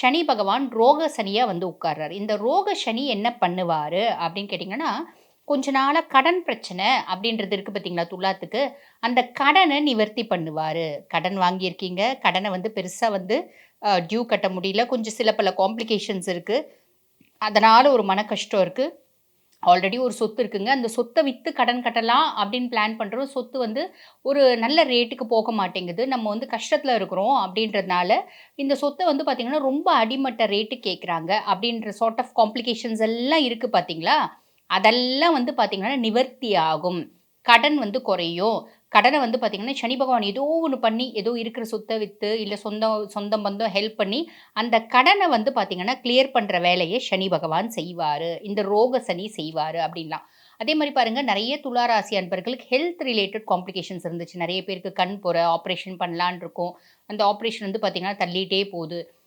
சனி பகவான் ரோக சனியா வந்து உட்கார்றாரு. இந்த ரோக சனி என்ன பண்ணுவாரு அப்படின்னு கேட்டிங்கன்னா, கொஞ்ச நாளா கடன் பிரச்சனை அப்படின்றது இருக்கு பார்த்தீங்களா துலாத்துக்கு, அந்த கடன நிவர்த்தி பண்ணுவாரு. கடன் வாங்கியிருக்கீங்க, கடன வந்து பெருசா வந்து டியூ கட்ட முடியல. கொஞ்சம் சில பல காம்ப்ளிகேஷன்ஸ் இருக்கு. அதனால ஒரு மன கஷ்டம் இருக்கு. ஆல்ரெடி ஒரு சொத்து இருக்குங்க. அந்த சொத்த வித்து கடன் கட்டலாம் அப்படின்னு பிளான் பண்றோம். சொத்து வந்து ஒரு நல்ல ரேட்டுக்கு போக மாட்டேங்குது. நம்ம வந்து கஷ்டத்துல இருக்கிறோம் அப்படின்றதுனால, இந்த சொத்த வந்து பார்த்தீங்கன்னா, ரொம்ப அடிமட்ட ரேட்டு கேட்குறாங்க. அப்படின்ற சார்ட் ஆஃப் காம்ப்ளிகேஷன்ஸ் எல்லாம் இருக்கு பார்த்தீங்களா? அதெல்லாம் வந்து பார்த்தீங்கன்னா, நிவர்த்தி ஆகும். கடன் வந்து குறையும். கடன வந்து பார்த்தீங்கன்னா, சனி பகவான் ஏதோ ஒண்ணு பண்ணி, ஏதோ இருக்கிற சொத்த வித்து, இல்ல சொந்தம் பந்தம் ஹெல்ப் பண்ணி, அந்த கடன வந்து பார்த்தீங்கன்னா, கிளியர் பண்ற வேலைய சனி பகவான் செய்வாரு. இந்த ரோக சனி செய்வாரு அப்டின்லாம். அதே மாரி பாருங்க நெறைய துலா ராசி அன்பர்களுக்கு ஹெல்த் ரிலேட்டட் காம்ப்ளிகேஷன்ஸ் இருந்துச்சு. நெறைய பேருக்கு கண் புரை ஆப்ரேஷன் பண்ணலான்னு இருக்கோம். அந்த ஆப்ரேஷன் வந்து பார்த்தீங்கன்னா, தள்ளிட்டே போது.